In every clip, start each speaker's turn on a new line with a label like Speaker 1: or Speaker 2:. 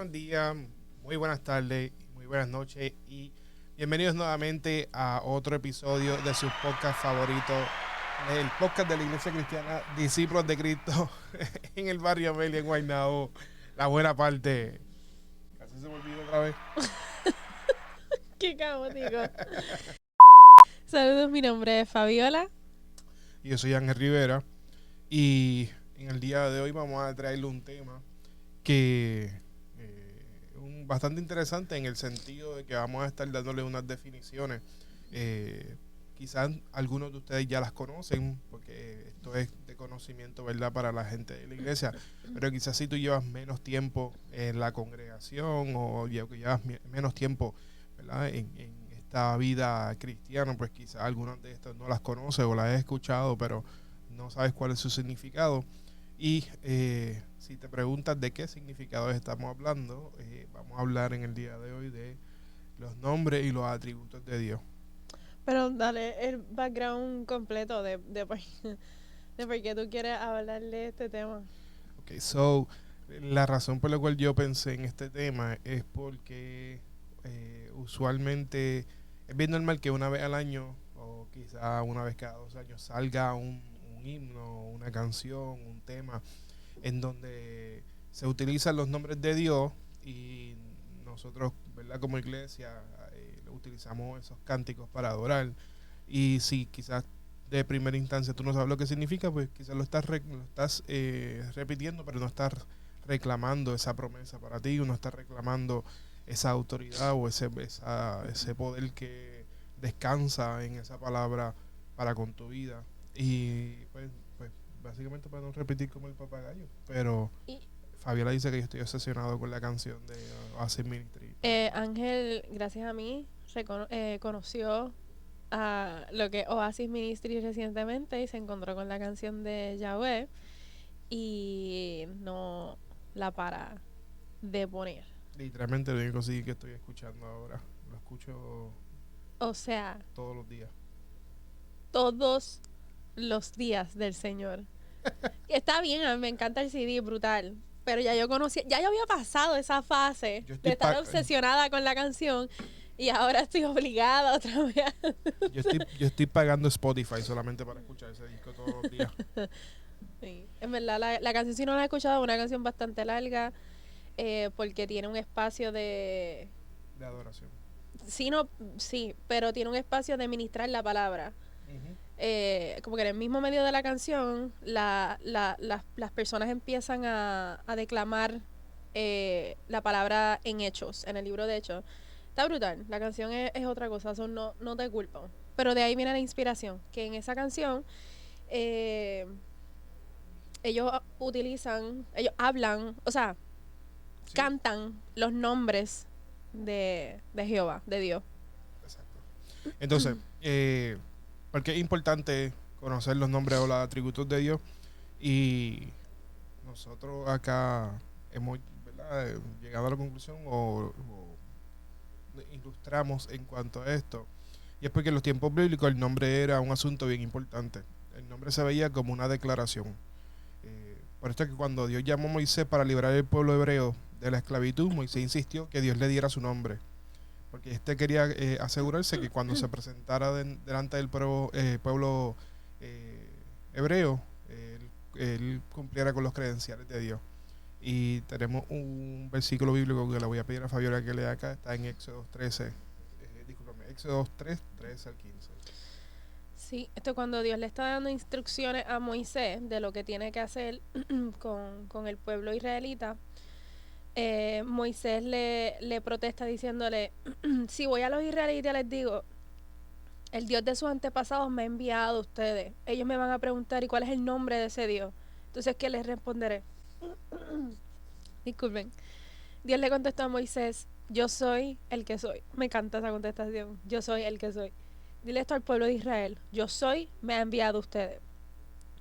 Speaker 1: buenos días, muy buenas tardes, muy buenas noches y bienvenidos nuevamente a otro episodio de su podcast favorito, el podcast de la Iglesia Cristiana Discípulos de Cristo en el barrio Amelia en Guaynabo, la buena parte. Casi se me olvidó otra vez.
Speaker 2: Qué caótico. Saludos, mi nombre es Fabiola.
Speaker 1: Y yo soy Ángel Rivera y en el día de hoy vamos a traerle un tema que bastante interesante en el sentido de que vamos a estar dándole unas definiciones. Quizás algunos de ustedes ya las conocen porque esto es de conocimiento, ¿verdad?, para la gente de la iglesia, pero quizás si tú llevas menos tiempo en la congregación o llevas menos tiempo, ¿verdad?, en esta vida cristiana, pues quizás algunas de estas no las conoces o las has escuchado, pero no sabes cuál es su significado. Y si te preguntas de qué significados estamos hablando, vamos a hablar en el día de hoy de los nombres y los atributos de Dios.
Speaker 2: Pero dale el background completo de por qué tú quieres hablar de este tema.
Speaker 1: Ok, so, la razón por la cual yo pensé en este tema es porque usualmente es bien normal que una vez al año o quizá una vez cada 2 años salga un himno, una canción, un tema en donde se utilizan los nombres de Dios y nosotros, ¿verdad?, como iglesia utilizamos esos cánticos para adorar. Y si quizás de primera instancia tú no sabes lo que significa, pues quizás lo estás repitiendo, pero no estás reclamando esa promesa para ti, no estás reclamando esa autoridad o ese poder que descansa en esa palabra para con tu vida. Y pues básicamente para no repetir como el papagayo. Pero
Speaker 2: Y
Speaker 1: Fabiola dice que yo estoy obsesionado con la canción de Oasis Ministry.
Speaker 2: Ángel, gracias a mí, conoció a lo que Oasis Ministry recientemente y se encontró con la canción de Yahweh y no la para de poner.
Speaker 1: Literalmente lo único sí que estoy escuchando ahora. Lo escucho
Speaker 2: O sea,
Speaker 1: todos los días.
Speaker 2: todos los días del Señor. Está bien, a mí me encanta el CD, brutal. Pero ya yo había pasado esa fase
Speaker 1: Yo
Speaker 2: de
Speaker 1: estoy,
Speaker 2: estar
Speaker 1: pa
Speaker 2: obsesionada con la canción y ahora estoy obligada otra vez.
Speaker 1: yo estoy pagando Spotify solamente para escuchar ese disco todos los días
Speaker 2: Sí. En verdad, la canción, si no la he escuchado, es una canción bastante larga porque tiene un espacio de...
Speaker 1: de adoración.
Speaker 2: Sí, no, sí, pero tiene un espacio de ministrar la palabra.
Speaker 1: Ujú.
Speaker 2: Como que en el mismo medio de la canción, las personas empiezan a declamar la palabra en Hechos, en el libro de Hechos. Está brutal, la canción es otra cosa, eso no te culpo. Pero de ahí viene la inspiración, que en esa canción eh, ellos hablan, o sea,
Speaker 1: Sí,
Speaker 2: cantan los nombres de Jehová, de Dios.
Speaker 1: exacto. Entonces, porque es importante conocer los nombres o los atributos de Dios. Y nosotros acá hemos, ¿verdad?, llegado a la conclusión o ilustramos en cuanto a esto. Y es porque en los tiempos bíblicos el nombre era un asunto bien importante. El nombre se veía como una declaración. Por esto es que cuando Dios llamó a Moisés para liberar al pueblo hebreo de la esclavitud, Moisés insistió que Dios le diera su nombre. Porque este quería asegurarse que cuando se presentara delante del pueblo hebreo, él cumpliera con los credenciales de Dios. Y tenemos un versículo bíblico que le voy a pedir a Fabiola que lea acá, está en Éxodo 13, discúlpame, Éxodo 3, 13 al 15.
Speaker 2: Sí, esto cuando Dios le está dando instrucciones a Moisés de lo que tiene que hacer con el pueblo israelita, Moisés le protesta diciéndole, si voy a los israelitas les digo, el Dios de sus antepasados me ha enviado a ustedes. Ellos me van a preguntar, ¿y cuál es el nombre de ese Dios? Entonces, ¿qué les responderé? Disculpen. Dios le contestó a Moisés, yo soy el que soy. Me encanta esa contestación. Yo soy el que soy. Dile esto al pueblo de Israel. Yo soy, me ha enviado a ustedes.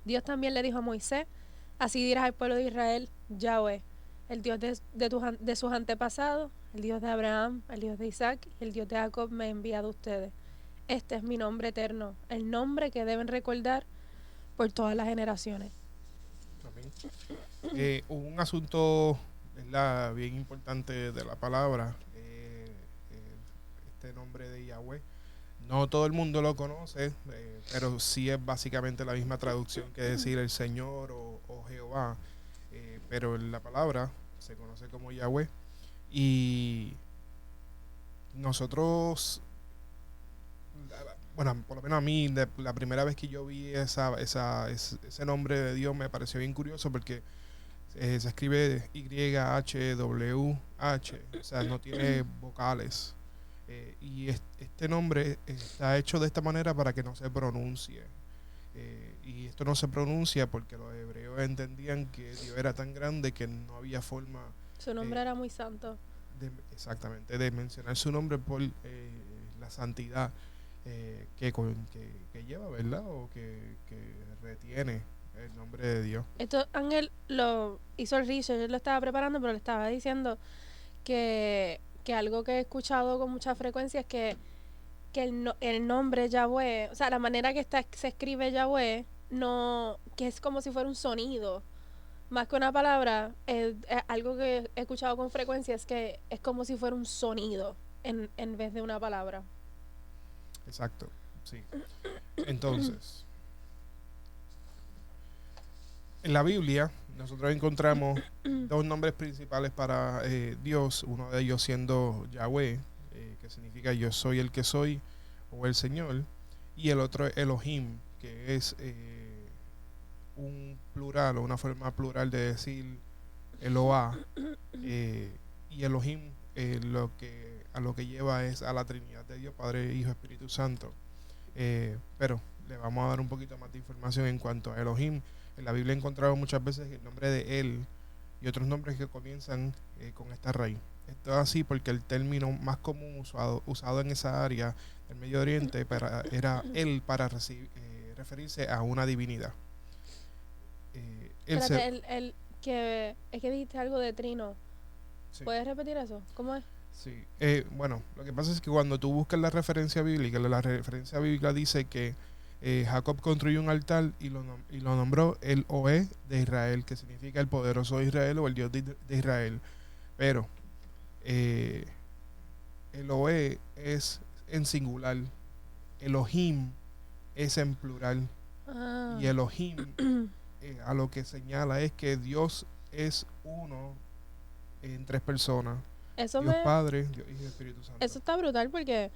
Speaker 2: Dios también le dijo a Moisés, así dirás al pueblo de Israel, Yahweh, el Dios de sus antepasados, el Dios de Abraham, el Dios de Isaac y el Dios de Jacob me ha enviado a ustedes. Este es mi nombre eterno, el nombre que deben recordar por todas las generaciones.
Speaker 1: Amén. Un asunto es la bien importante de la palabra, este nombre de Yahweh. No todo el mundo lo conoce, pero sí es básicamente la misma traducción que decir el Señor o Jehová. Pero en la palabra se conoce como Yahweh. Y nosotros, bueno, por lo menos a mí, la primera vez que yo vi ese nombre de Dios me pareció bien curioso porque se escribe YHWH, o sea, no tiene vocales. Y este nombre está hecho de esta manera para que no se pronuncie. Y esto no se pronuncia porque los hebreos entendían que Dios era tan grande que no había forma
Speaker 2: Su nombre
Speaker 1: eh,
Speaker 2: era muy santo.
Speaker 1: exactamente de mencionar su nombre por la santidad que lleva, ¿verdad? O que retiene el nombre de Dios.
Speaker 2: Esto Ángel lo hizo el research, él lo estaba preparando, pero le estaba diciendo que algo que he escuchado con mucha frecuencia es que el nombre Yahweh, o sea, la manera que se escribe Yahweh, no, que es como si fuera un sonido, más que una palabra. Algo que he escuchado con frecuencia es que es como si fuera un sonido en vez de una palabra.
Speaker 1: Exacto, sí. Entonces, en la Biblia nosotros encontramos dos nombres principales para Dios, uno de ellos siendo Yahweh, que significa yo soy el que soy, o el Señor, y el otro es Elohim, que es un plural o una forma plural de decir Eloah, y Elohim a lo que lleva es a la Trinidad de Dios, Padre, Hijo, Espíritu Santo. Pero le vamos a dar un poquito más de información en cuanto a Elohim. En la Biblia he encontrado muchas veces el nombre de él y otros nombres que comienzan con esta raíz. Esto es así porque el término más común usado en esa área del Medio Oriente era él para referirse a una divinidad.
Speaker 2: Espérate, es que dijiste algo de trino.
Speaker 1: Sí.
Speaker 2: ¿Puedes repetir eso? ¿Cómo es?
Speaker 1: Sí. Bueno, lo que pasa es que cuando tú buscas la referencia bíblica dice que Jacob construyó un altar y lo nombró el Oe de Israel, que significa el poderoso de Israel o el Dios de Israel. Pero el Oe es en singular, Elohim es en plural.
Speaker 2: Ah.
Speaker 1: Y Elohim a lo que señala es que Dios es uno en tres personas. Dios Padre, Dios Hijo y Espíritu Santo.
Speaker 2: Eso está brutal porque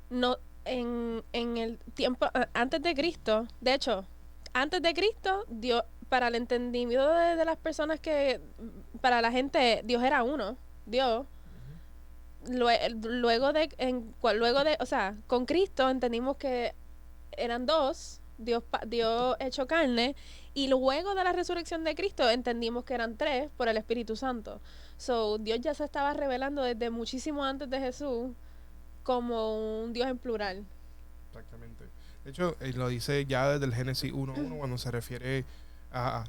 Speaker 2: no en el tiempo antes de Cristo, de hecho, antes de Cristo, Dios, para el entendimiento de las personas para la gente, Dios era uno, Dios. Luego de, o sea, con Cristo entendimos que eran dos, Dios hecho carne, y luego de la resurrección de Cristo entendimos que eran tres por el Espíritu Santo. So, Dios ya se estaba revelando desde muchísimo antes de Jesús como un Dios en plural.
Speaker 1: Exactamente. De hecho, lo dice ya desde el Génesis 1:1 cuando se refieren a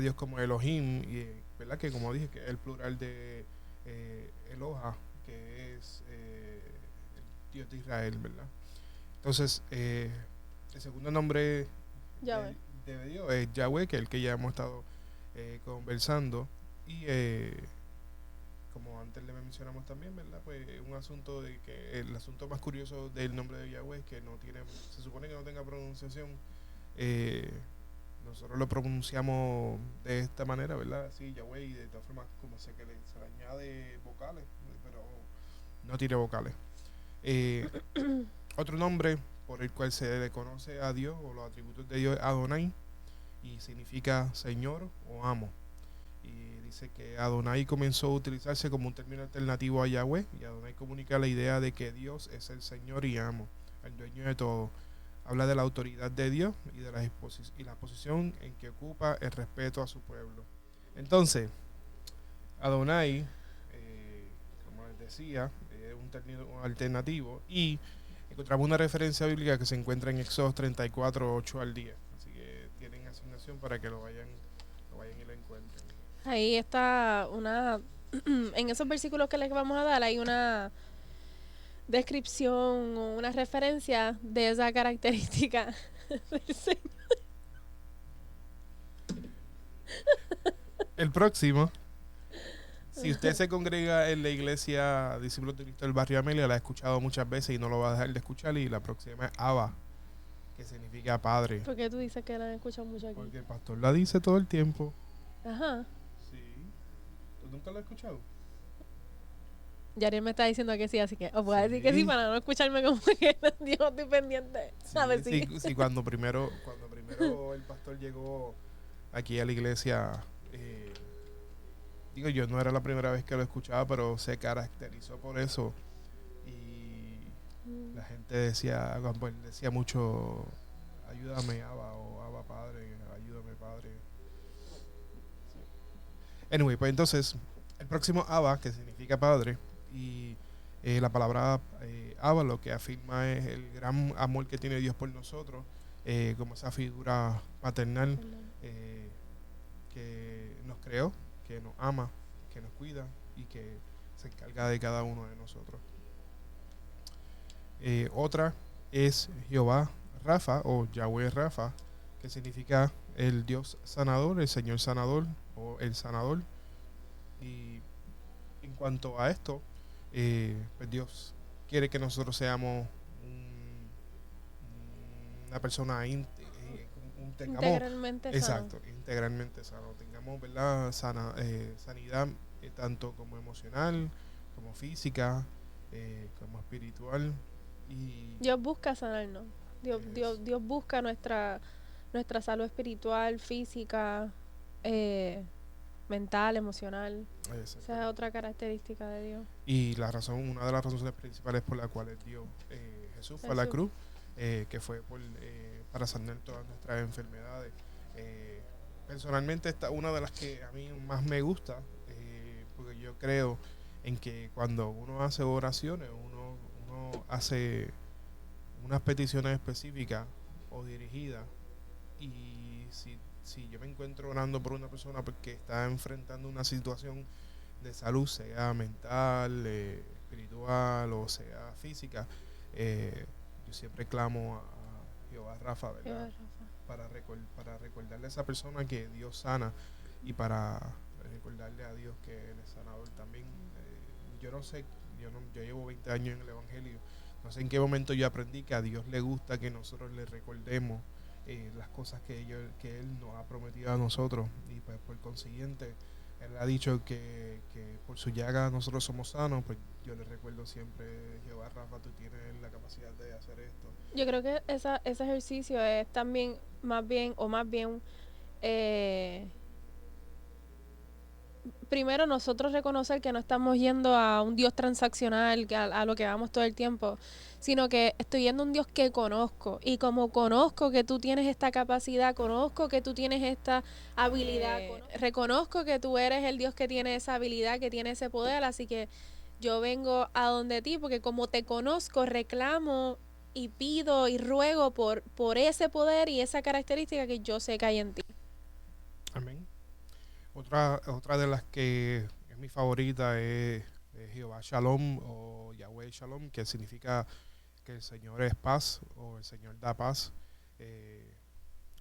Speaker 1: Dios como Elohim, y ¿verdad? Que como dije, que es el plural de Eloha, que es el Dios de Israel, ¿verdad? Entonces, el segundo nombre de Dios es Yahweh, que es el que ya hemos estado conversando, y como antes le mencionamos también, ¿verdad? Pues un asunto de que el asunto más curioso del nombre de Yahweh es que se supone que no tenga pronunciación. Nosotros lo pronunciamos de esta manera, ¿verdad? Así, Yahweh, y de todas formas como se le añade vocales, pero no tiene vocales. Otro nombre por el cual se le conoce a Dios o los atributos de Dios es Adonai, y significa Señor o amo. Y dice que Adonai comenzó a utilizarse como un término alternativo a Yahweh, y Adonai comunica la idea de que Dios es el Señor y amo, el dueño de todo. Habla de la autoridad de Dios y de la posición en que ocupa el respeto a su pueblo. Entonces, Adonai, como les decía, es un término alternativo, y encontramos una referencia bíblica que se encuentra en Éxodo 34:8 al 10. Así que tienen asignación para que lo vayan y lo encuentren.
Speaker 2: Ahí está en esos versículos que les vamos a dar hay una descripción o una referencia de esa característica del Señor.
Speaker 1: El próximo Si usted se congrega en la iglesia Discípulos de Cristo del Barrio Amelia, la ha escuchado muchas veces y no lo va a dejar de escuchar. Y la próxima es Abba, que significa padre.
Speaker 2: ¿Por qué tú dices que la han escuchado mucho aquí?
Speaker 1: Porque el pastor la dice todo el tiempo.
Speaker 2: Ajá.
Speaker 1: Sí. ¿Tú nunca la has escuchado?
Speaker 2: Yariel me está diciendo que sí, así que os voy a decir que
Speaker 1: Sí.
Speaker 2: sí para no escucharme como que yo estoy pendiente. A ver si.
Speaker 1: Sí, cuando primero el pastor llegó aquí a la iglesia, digo yo, no era la primera vez que lo escuchaba, pero se caracterizó por eso. Y la gente decía, pues, decía mucho, ayúdame, Abba, o Abba Padre, ayúdame, Padre. Anyway, pues entonces, el próximo Abba, que significa Padre, y la palabra Abba lo que afirma es el gran amor que tiene Dios por nosotros, como esa figura paternal que nos creó, que nos ama, que nos cuida y que se encarga de cada uno de nosotros. Otra es Jehová Rafa o Yahweh Rafa, que significa el Dios sanador, el Señor sanador o el sanador. Y en cuanto a esto, pues Dios quiere que nosotros seamos una persona tengamos,
Speaker 2: Integralmente sano.
Speaker 1: exacto, integralmente sano, tengamos, ¿verdad? Sanidad tanto como emocional, como física, como espiritual. Y
Speaker 2: Dios busca sanarnos. Dios busca nuestra salud espiritual, física, mental, emocional. Esa es otra característica de Dios.
Speaker 1: Y una de las razones principales por las cuales Dios, Jesús fue a la cruz, que fue para sanar todas nuestras enfermedades. Personalmente esta es una de las que a mí más me gusta, porque yo creo en que cuando uno hace oraciones, uno hace unas peticiones específicas o dirigidas, y si yo me encuentro orando por una persona porque está enfrentando una situación de salud, sea mental, espiritual o sea física, yo siempre clamo a Jehová Rafa, ¿verdad? Para recordarle a esa persona que Dios sana y para recordarle a Dios que Él es sanador también. Yo no sé, yo llevo 20 años en el Evangelio, no sé en qué momento yo aprendí que a Dios le gusta que nosotros le recordemos las cosas que Él nos ha prometido a nosotros, y pues por consiguiente Él ha dicho que por su llaga nosotros somos sanos. Pues yo le recuerdo siempre, Jehová Rafa, tú tienes la capacidad de hacer esto.
Speaker 2: Yo creo que ese ejercicio es también más bien primero nosotros reconocer que no estamos yendo a un Dios transaccional, a lo que vamos todo el tiempo, sino que estoy yendo a un Dios que conozco, y como conozco que tú tienes esta capacidad, conozco que tú tienes esta habilidad, reconozco que tú eres el Dios que tiene esa habilidad, que tiene ese poder, así que yo vengo a donde ti, porque como te conozco, reclamo y pido y ruego por ese poder y esa característica que yo sé que hay en ti.
Speaker 1: Amén. Otra de las que es mi favorita es Jehová Shalom o Yahweh Shalom, que significa que el Señor es paz o el Señor da paz.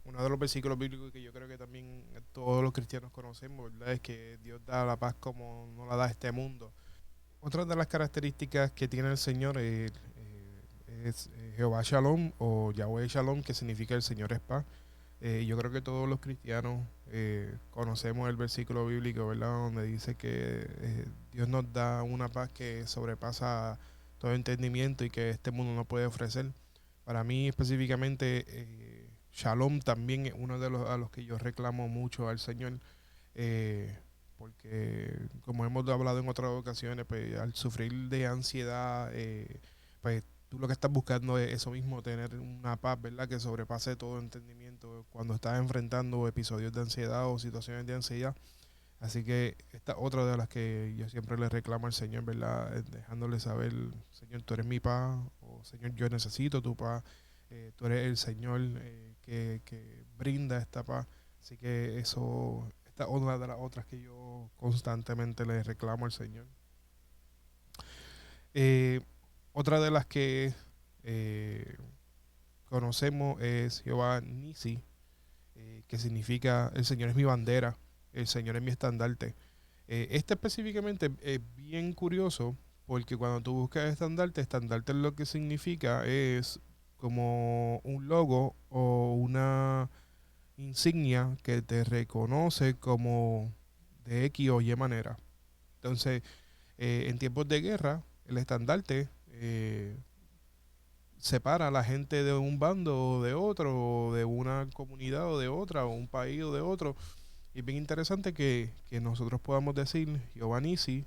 Speaker 1: Uno de los versículos bíblicos que yo creo que también todos los cristianos conocemos, ¿verdad? Es que Dios da la paz como no la da este mundo. Otra de las características que tiene el Señor es Jehová Shalom o Yahweh Shalom, que significa el Señor es paz. Yo creo que todos los cristianos conocemos el versículo bíblico, ¿verdad? Donde dice que Dios nos da una paz que sobrepasa todo entendimiento y que este mundo no puede ofrecer. Para mí específicamente, Shalom también es uno de los a los que yo reclamo mucho al Señor, porque como hemos hablado en otras ocasiones, pues al sufrir de ansiedad, pues tú lo que estás buscando es eso mismo, tener una paz, ¿verdad? Que sobrepase todo entendimiento cuando estás enfrentando episodios de ansiedad o situaciones de ansiedad. Así que esta otra de las que yo siempre le reclamo al Señor, ¿verdad? Dejándole saber, Señor, tú eres mi paz, o Señor, yo necesito tu paz, tú eres el Señor que brinda esta paz. Así que esta es una de las otras que yo constantemente le reclamo al Señor. Otra de las que conocemos es Jehová Nisi, que significa el Señor es mi bandera, el Señor es mi estandarte. Este específicamente es bien curioso porque cuando tú buscas estandarte lo que significa es como un logo o una insignia que te reconoce como de X o Y manera. Entonces, en tiempos de guerra, el estandarte separa a la gente de un bando o de otro, o de una comunidad o de otra, o un país o de otro. Y es bien interesante que nosotros podamos decir Jehová Nisi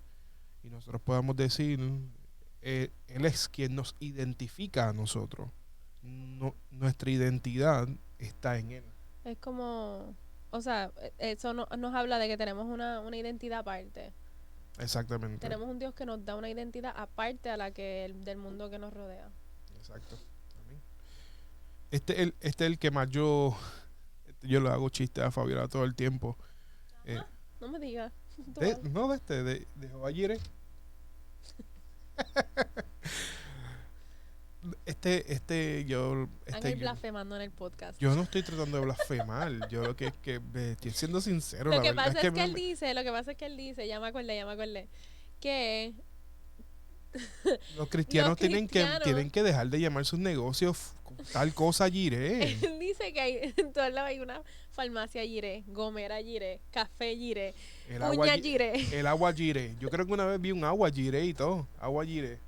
Speaker 1: y nosotros podamos decir Él es quien nos identifica a nosotros. Nuestra identidad está en Él.
Speaker 2: Es como, o sea, eso nos habla de que tenemos una identidad aparte.
Speaker 1: Exactamente.
Speaker 2: Tenemos un Dios que nos da una identidad aparte a la que del mundo que nos rodea.
Speaker 1: Exacto. Amén. Este es el que más yo le hago chistes a Fabiola todo el tiempo.
Speaker 2: No me digas.
Speaker 1: De Jehová Jireh.
Speaker 2: Ángel blasfemando en el podcast.
Speaker 1: Yo no estoy tratando de blasfemar. Yo lo que es que estoy siendo sincero.
Speaker 2: Lo que pasa es que él dice, ya me acordé, que
Speaker 1: los cristianos tienen que dejar de llamar sus negocios tal cosa Jireh.
Speaker 2: Él dice que en todos lados hay una farmacia Jireh, gomera Jireh, café Jireh, uña Jireh.
Speaker 1: El agua Jireh. Yo creo que una vez vi un agua Jireh y todo. Agua Jireh.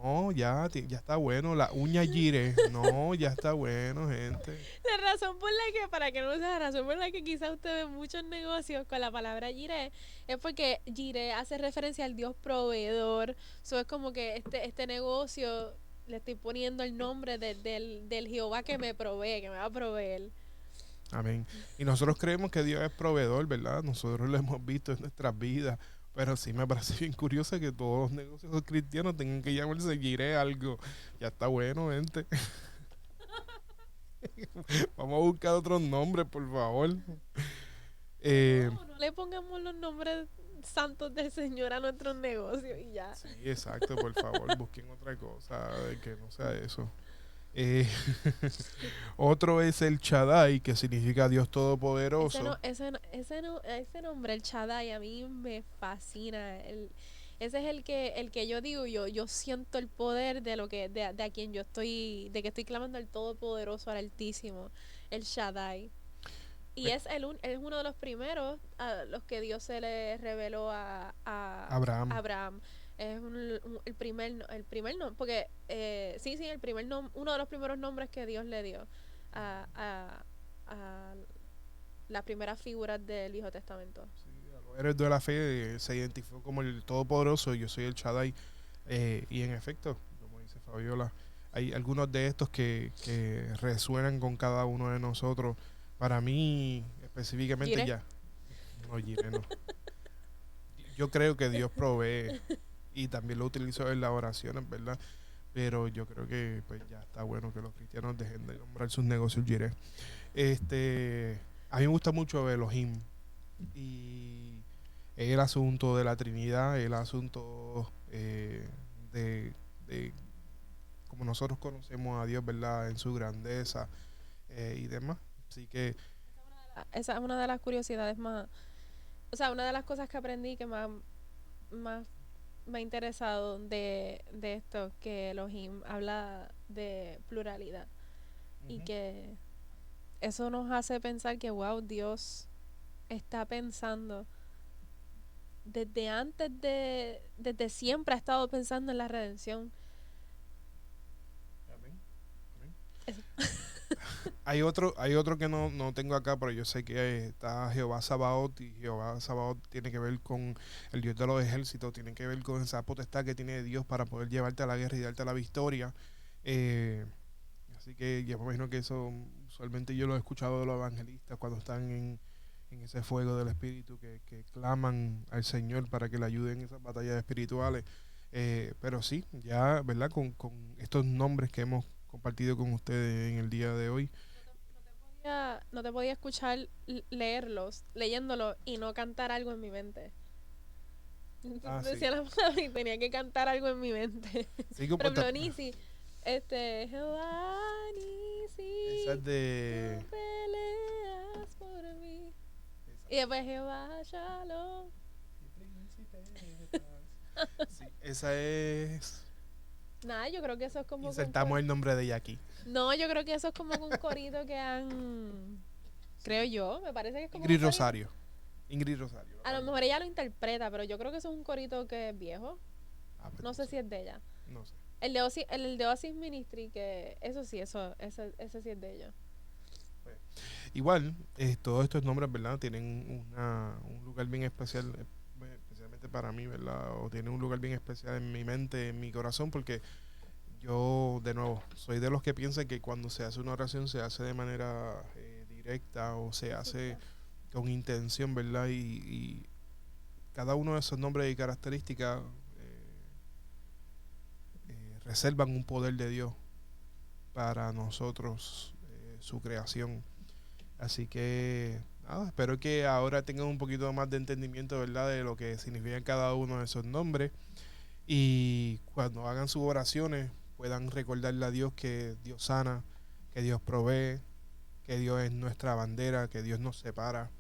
Speaker 1: No, ya está bueno. La uña Jireh. No, ya está bueno, gente.
Speaker 2: La razón por la que, para que no sea la razón por la que quizás usted ve muchos negocios con la palabra Jireh, es porque Jireh hace referencia al Dios proveedor. Eso es como que este negocio le estoy poniendo el nombre del Jehová que me provee, que me va a proveer.
Speaker 1: Amén. Y nosotros creemos que Dios es proveedor, ¿verdad? Nosotros lo hemos visto en nuestras vidas. Pero sí me parece bien curioso que todos los negocios cristianos tengan que llamarse Jireh algo. Ya está bueno, gente. Vamos a buscar otros nombres, por favor.
Speaker 2: No le pongamos los nombres santos del Señor a nuestros negocios y ya.
Speaker 1: Sí, exacto, por favor, busquen otra cosa que no sea eso. Otro es el Shaddai, que significa Dios Todopoderoso.
Speaker 2: Ese nombre, el Shaddai, a mí me fascina. Ese es el que yo digo, yo siento el poder de lo que de a quien yo estoy, de que estoy clamando al Todopoderoso, al Altísimo, el Shaddai. Y es uno de los primeros a los que Dios se le reveló a Abraham. Es el primer nombre, porque uno de los primeros nombres que Dios le dio a las primeras figuras del Viejo Testamento.
Speaker 1: Sí, a los héroes de la fe se identificó como el Todopoderoso, yo soy el Shaddai. Y en efecto, como dice Fabiola, hay algunos de estos que resuenan con cada uno de nosotros. Para mí, específicamente,
Speaker 2: ¿Jireh?
Speaker 1: ya. No, Jireh no. Yo creo que Dios provee y también lo utilizo en las oraciones, ¿verdad? Pero yo creo que pues ya está bueno que los cristianos dejen de nombrar sus negocios Jireh. A mí me gusta mucho Elohim y el asunto de la Trinidad, el asunto de como nosotros conocemos a Dios, ¿verdad? En su grandeza y demás. Así que
Speaker 2: esa es una de las curiosidades más, o sea, una de las cosas que aprendí que más me ha interesado de esto, que Elohim habla de pluralidad y que eso nos hace pensar que wow, Dios está pensando desde siempre ha estado pensando en la redención.
Speaker 1: Amén. Hay otro que no tengo acá, pero yo sé que está Jehová Sabaoth, y Jehová Sabaoth tiene que ver con el Dios de los ejércitos, tiene que ver con esa potestad que tiene Dios para poder llevarte a la guerra y darte la victoria. Así que yo me imagino que eso usualmente yo lo he escuchado de los evangelistas cuando están en ese fuego del Espíritu, que claman al Señor para que le ayuden en esas batallas espirituales. Pero sí, ya, ¿verdad? Con estos nombres que hemos compartido con ustedes en el día de hoy.
Speaker 2: No te podía escuchar leyéndolos y no cantar algo en mi mente. Decía la palabra y tenía que cantar algo en mi mente.
Speaker 1: Sí,
Speaker 2: por ejemplo, Nisi, Jehová Nisi,
Speaker 1: esa es de...
Speaker 2: tú peleas por mí. Y después Jehová Shalom,
Speaker 1: Sí, esa es.
Speaker 2: Nada, yo creo que eso es como...
Speaker 1: Insertamos el nombre de ella aquí.
Speaker 2: No, yo creo que eso es como un corito que han... Creo yo, me parece que es como
Speaker 1: Ingrid
Speaker 2: un corito.
Speaker 1: Rosario. Ingrid Rosario.
Speaker 2: A lo mejor ella lo interpreta, pero yo creo que eso es un corito que es viejo.
Speaker 1: Ah, pues
Speaker 2: No sé si es de ella.
Speaker 1: No sé.
Speaker 2: El de Oasis Ministry, que eso sí, ese sí es de ella.
Speaker 1: Igual, todos estos nombres, ¿verdad? Tienen un lugar bien especial, especialmente para mí, ¿verdad? O tienen un lugar bien especial en mi mente, en mi corazón, porque yo, de nuevo, soy de los que piensan que cuando se hace una oración se hace de manera directa o se hace con intención, ¿verdad? Y cada uno de esos nombres y características reservan un poder de Dios para nosotros, su creación. Así que nada, espero que ahora tengan un poquito más de entendimiento, ¿verdad? De lo que significan cada uno de esos nombres. Y cuando hagan sus oraciones puedan recordarle a Dios que Dios sana, que Dios provee, que Dios es nuestra bandera, que Dios nos separa,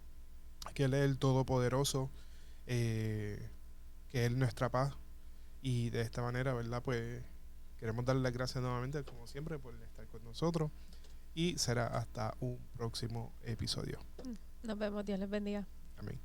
Speaker 1: que Él es el Todopoderoso, que Él es nuestra paz. Y de esta manera, ¿verdad? Pues queremos darle las gracias nuevamente, como siempre, por estar con nosotros. Y será hasta un próximo episodio.
Speaker 2: Nos vemos, Dios les bendiga.
Speaker 1: Amén.